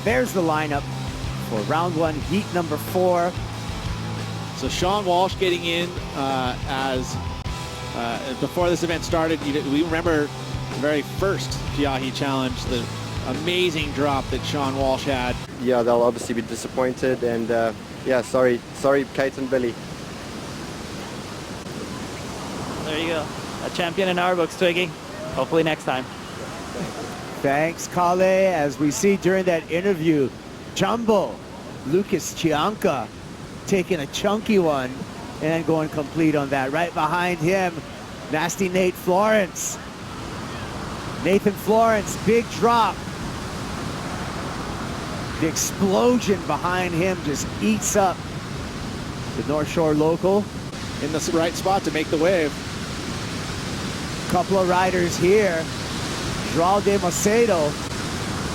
There's the lineup for round one, heat number 4. So Shaun Walsh getting in before this event started. We remember the very first Chianca challenge, the amazing drop that Shaun Walsh had. Yeah, they'll obviously be disappointed, and yeah, sorry, Kate and Billy. There you go. A champion in our books, Twiggy. Hopefully next time. Thanks, Kale. As we see during that interview, Jumbo, Lucas Chianca, taking a chunky one and going complete on that. Right behind him, Nasty Nate Florence. Nathan Florence, big drop. The explosion behind him just eats up the North Shore local. In the right spot to make the wave. Couple of riders here. Joao de Macedo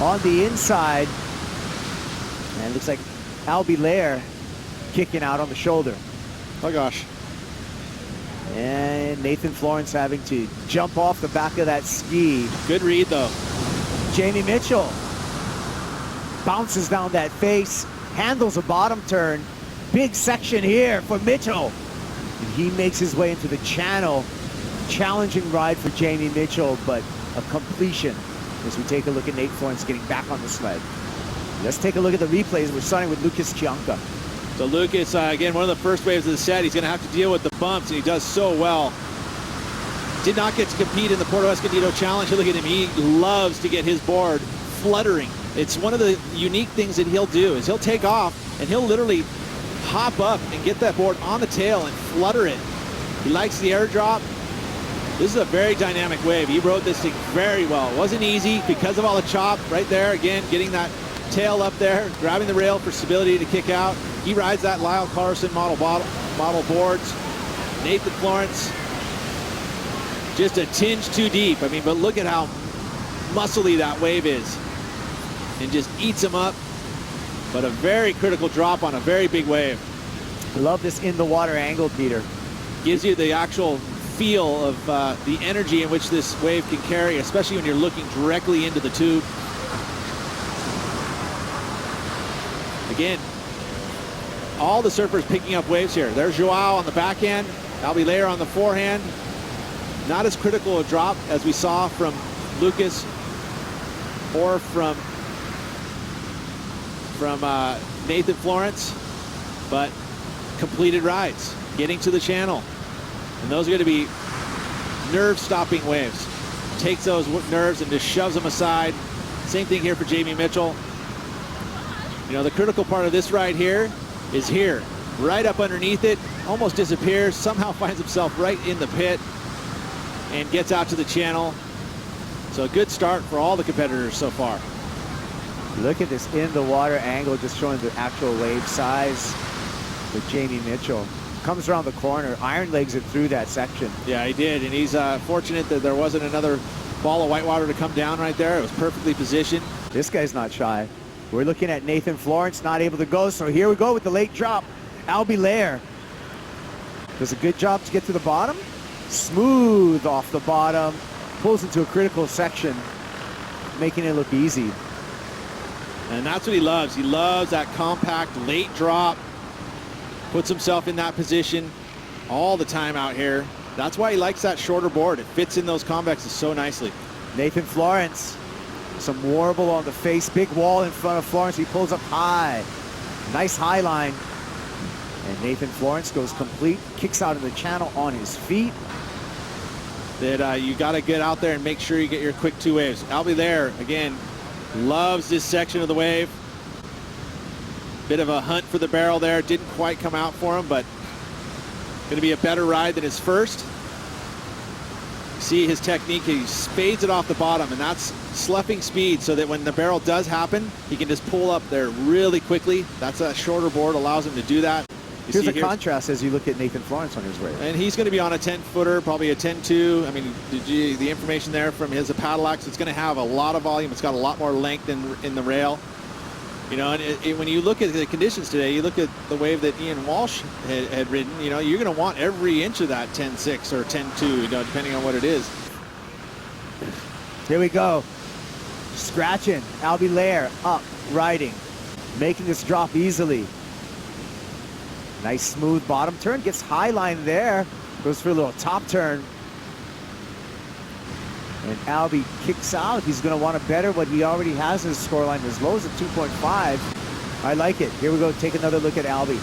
on the inside. And it looks like Albee kicking out on the shoulder. Oh gosh. And Nathan Florence having to jump off the back of that ski. Good read though. Jamie Mitchell bounces down that face, handles a bottom turn. Big section here for Mitchell. And he makes his way into the channel. Challenging ride for Jamie Mitchell, but a completion as we take a look at Nate Florence getting back on the sled. Let's take a look at the replays. We're starting with Lucas Chianca. So Lucas, again, one of the first waves of the set, he's going to have to deal with the bumps, and he does so well. Did not get to compete in the Puerto Escondido Challenge. Look at him. He loves to get his board fluttering. It's one of the unique things that he'll do is he'll take off, and he'll literally hop up and get that board on the tail and flutter it. He likes the airdrop. This is a very dynamic wave. He rode this thing very well. It wasn't easy because of all the chop right there. Again, getting that tail up there, grabbing the rail for stability to kick out. He rides that Lyle Carson model boards. Nathan Florence, just a tinge too deep. I mean, but look at how muscly that wave is. And just eats him up. But a very critical drop on a very big wave. Love this in the water angle, Peter. Gives you the actual feel of the energy in which this wave can carry, especially when you're looking directly into the tube. Again, all the surfers picking up waves here. There's Joao on the backhand, Albee on the forehand. Not as critical a drop as we saw from Lucas or from Nathan Florence, but completed rides, getting to the channel. And those are going to be nerve-stopping waves. Takes those nerves and just shoves them aside. Same thing here for Jamie Mitchell. You know, the critical part of this ride here is here. Right up underneath it, almost disappears, somehow finds himself right in the pit and gets out to the channel. So a good start for all the competitors so far. Look at this in the water angle, just showing the actual wave size with Jamie Mitchell. Comes around the corner, iron legs it through that section. Yeah, he did, and he's fortunate that there wasn't another ball of whitewater to come down right there. It was perfectly positioned. This guy's not shy. We're looking at Nathan Florence, not able to go, so here we go with the late drop. Albee does a good job to get to the bottom. Smooth off the bottom, pulls into a critical section, making it look easy. And that's what he loves. He loves that compact late drop. Puts himself in that position all the time out here. That's why he likes that shorter board. It fits in those convexes so nicely. Nathan Florence, some warble on the face, big wall in front of Florence. He pulls up high. Nice high line. And Nathan Florence goes complete, kicks out of the channel on his feet. That you got to get out there and make sure you get your quick two waves. Albee again, loves this section of the wave. Bit of a hunt for the barrel there. Didn't quite come out for him, but going to be a better ride than his first. See his technique, he spades it off the bottom, and that's sloughing speed so that when the barrel does happen, he can just pull up there really quickly. That's a shorter board, allows him to do that. Here's a contrast as you look at Nathan Florence on his wave. And he's going to be on a 10-footer, probably a 10-2. I mean, the information there from his paddle axe, it's going to have a lot of volume. It's got a lot more length in the rail. You know, and when you look at the conditions today, you look at the wave that Ian Walsh had ridden, you know, you're going to want every inch of that 10-6 or 10-2, you know, depending on what it is. Here we go. scratching. Albee layer up, riding, making this drop easily. Nice smooth bottom turn, gets high line there, goes for a little top turn. And Albee kicks out. He's going to want to better what he already has in his scoreline. As low as a 2.5. I like it. Here we go. Take another look at Albee.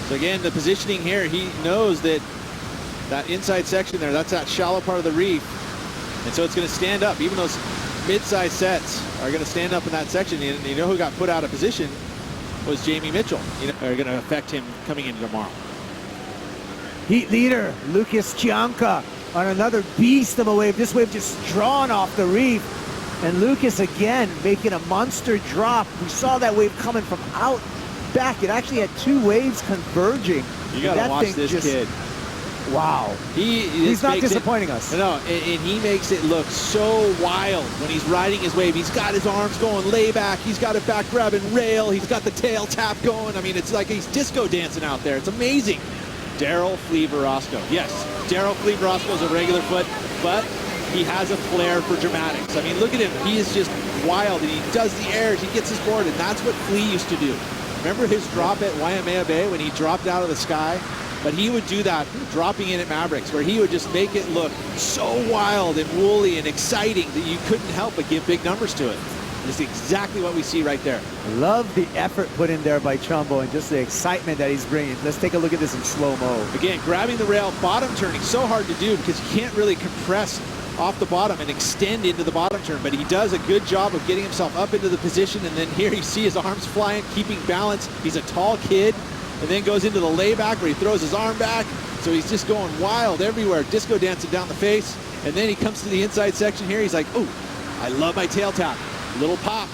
So again, the positioning here, he knows that that inside section there, that's that shallow part of the reef. And so it's going to stand up. Even those mid-size sets are going to stand up in that section. And you know who got put out of position was Jamie Mitchell. You know, are going to affect him coming into tomorrow. Heat leader, Lucas Chianca, on another beast of a wave. This wave just drawn off the reef. And Lucas again making a monster drop. We saw that wave coming from out back. It actually had two waves converging. You gotta watch this kid. Wow. He's not disappointing us. No, and he makes it look so wild when he's riding his wave. He's got his arms going layback. He's got it back grabbing rail. He's got the tail tap going. I mean, it's like he's disco dancing out there. It's amazing. Daryl Flea-Verosco. Yes, Daryl Flea-Verosco is a regular foot, but he has a flair for dramatics. I mean, look at him. He is just wild, and he does the airs. He gets his board, and that's what Flea used to do. Remember his drop at Waimea Bay when he dropped out of the sky? But he would do that dropping in at Mavericks, where he would just make it look so wild and woolly and exciting that you couldn't help but give big numbers to it. It's exactly what we see right there. Love the effort put in there by Chumbo and just the excitement that he's bringing. Let's take a look at this in slow-mo. Again, grabbing the rail, bottom turning, so hard to do because you can't really compress off the bottom and extend into the bottom turn, but he does a good job of getting himself up into the position, and then here you see his arms flying, keeping balance. He's a tall kid, and then goes into the layback where he throws his arm back, so he's just going wild everywhere, disco dancing down the face, and then he comes to the inside section here. He's like, oh, I love my tail tap. Little pop,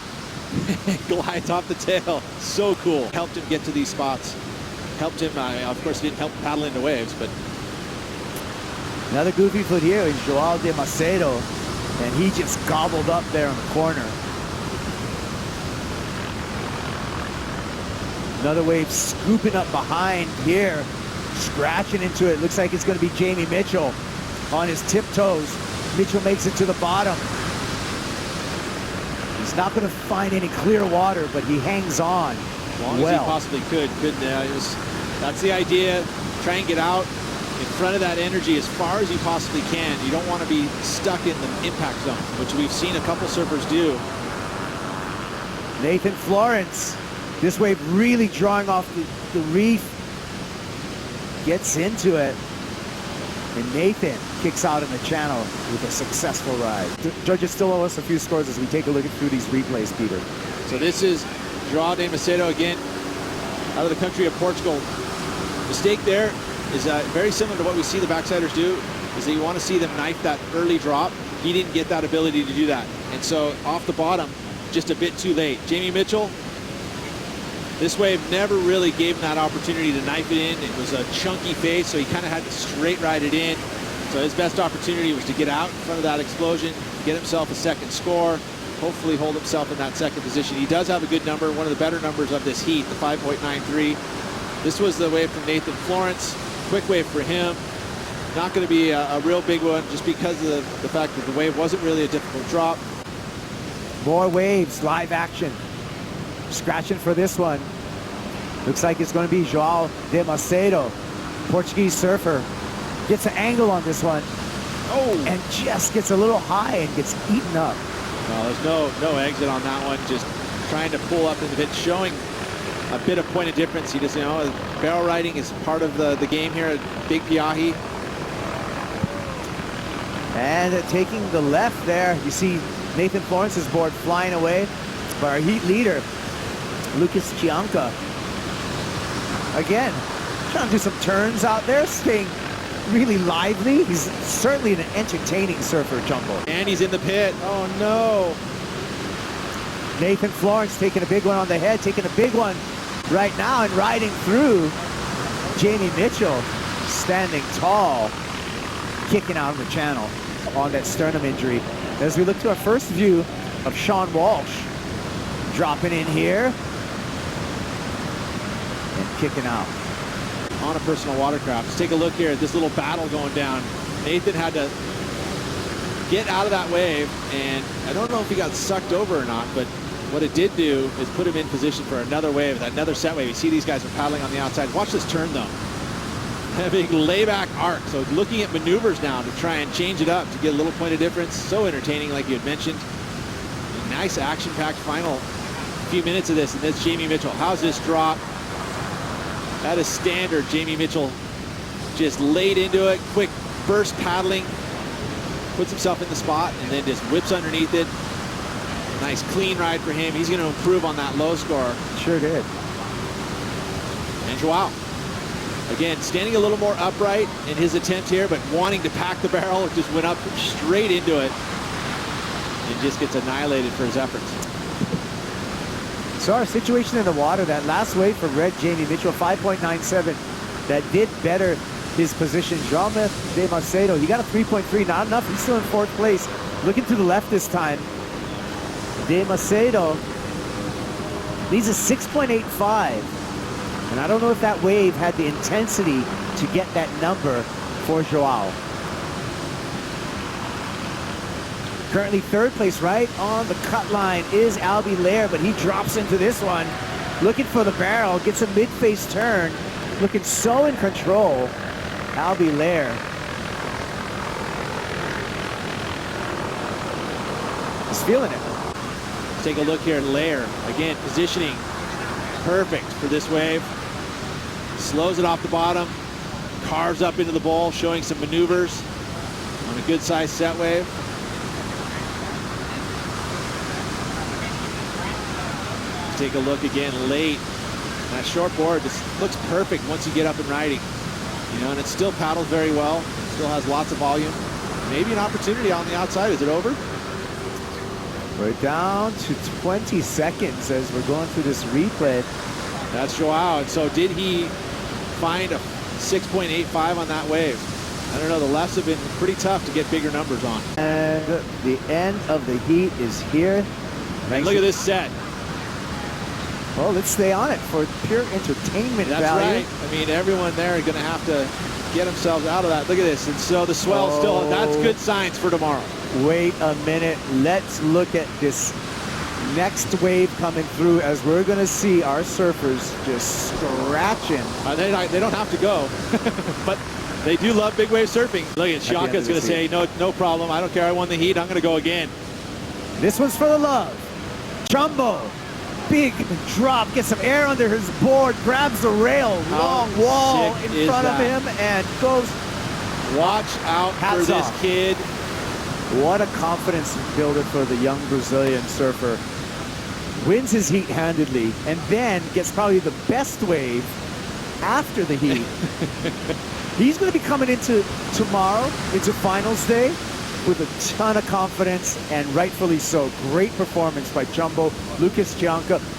glides off the tail. So cool. Helped him get to these spots. Helped him, of course, he didn't help paddle into waves, but. Another goofy foot here is Joao de Macedo, and he just gobbled up there in the corner. Another wave scooping up behind here, scratching into it. Looks like it's going to be Jamie Mitchell on his tiptoes. Mitchell makes it to the bottom. He's not going to find any clear water, but he hangs on as long as he possibly could. That's the idea. Try and get out in front of that energy as far as you possibly can. You don't want to be stuck in the impact zone, which we've seen a couple surfers do. Nathan Florence, this wave really drawing off the reef, gets into it, and Nathan kicks out in the channel with a successful ride. Judges still owe us a few scores as we take a look through these replays, Peter. So this is Joao de Macedo again, out of the country of Portugal. Mistake there is very similar to what we see the backsiders do, is that you want to see them knife that early drop. He didn't get that ability to do that. And so off the bottom, just a bit too late. Jamie Mitchell, this wave never really gave him that opportunity to knife it in. It was a chunky face, so he kind of had to straight ride it in. So his best opportunity was to get out in front of that explosion, get himself a second score, hopefully hold himself in that second position. He does have a good number, one of the better numbers of this heat, the 5.93. This was the wave from Nathan Florence. Quick wave for him. Not going to be a real big one just because of the fact that the wave wasn't really a difficult drop. More waves, live action. Scratching for this one. Looks like it's going to be Joao de Macedo, Portuguese surfer. Gets an angle on this one. Oh! And just gets a little high and gets eaten up. No, there's no exit on that one. Just trying to pull up in the bit, showing a bit of point of difference. He just, barrel riding is part of the game here at Big Piahi. And taking the left there, you see Nathan Florence's board flying away. But our heat leader, Lucas Chianca, again, trying to do some turns out there, staying really lively. He's certainly an entertaining surfer, Jumbo. And he's in the pit. Oh, no. Nathan Florence taking a big one on the head, taking a big one right now and riding through. Jamie Mitchell standing tall, kicking out of the channel on that sternum injury. As we look to our first view of Shaun Walsh, dropping in here and kicking out. On a personal watercraft. Let's take a look here at this little battle going down. Nathan had to get out of that wave, and I don't know if he got sucked over or not, but what it did do is put him in position for another wave, another set wave. You see these guys are paddling on the outside. Watch this turn, though. Having layback arc, so looking at maneuvers now to try and change it up to get a little point of difference. So entertaining, like you had mentioned. A nice action-packed final few minutes of this, and that's Jamie Mitchell. How's this drop? That is standard. Jamie Mitchell just laid into it, quick burst paddling, puts himself in the spot, and then just whips underneath it. Nice clean ride for him. He's going to improve on that low score. Sure did. And Joao, again, standing a little more upright in his attempt here, but wanting to pack the barrel, just went up straight into it and just gets annihilated for his efforts. So our situation in the water, that last wave for red Jamie Mitchell, 5.97, that did better his position. Joao de Macedo, he got a 3.3, not enough. He's still in 4th place. Looking to the left this time. De Macedo needs a 6.85. And I don't know if that wave had the intensity to get that number for Joao. Currently 3rd place, right on the cut line, is Albee, but he drops into this one. Looking for the barrel, gets a mid-face turn. Looking so in control, Albee. He's feeling it. Let's take a look here at Lair. Again, positioning perfect for this wave. Slows it off the bottom, carves up into the bowl, showing some maneuvers on a good-sized set wave. Take a look again late. That short board just looks perfect once you get up and riding. You know, and it still paddles very well. Still has lots of volume. Maybe an opportunity on the outside. Is it over? We're down to 20 seconds as we're going through this replay. That's Joao. And so did he find a 6.85 on that wave? I don't know. The lefts have been pretty tough to get bigger numbers on. And the end of the heat is here. And look at this set. Well, let's stay on it for pure entertainment That's value. right. I mean, everyone there is going to have to get themselves out of that. Look at this. And so the swell still, that's good signs for tomorrow. Wait a minute. Let's look at this next wave coming through as we're going to see our surfers just scratching. They don't have to go, but they do love big wave surfing. Look at Chianca's going to say, no problem. I don't care. I won the heat. I'm going to go again. This one's for the love. Jumbo. Big drop, gets some air under his board, grabs the rail, long wall in front of him, and goes. Watch out for this kid. What a confidence builder for the young Brazilian surfer. Wins his heat handedly, and then gets probably the best wave after the heat. He's going to be coming into tomorrow, into finals day, with a ton of confidence, and rightfully so. Great performance by Jumbo, Lucas Chianca.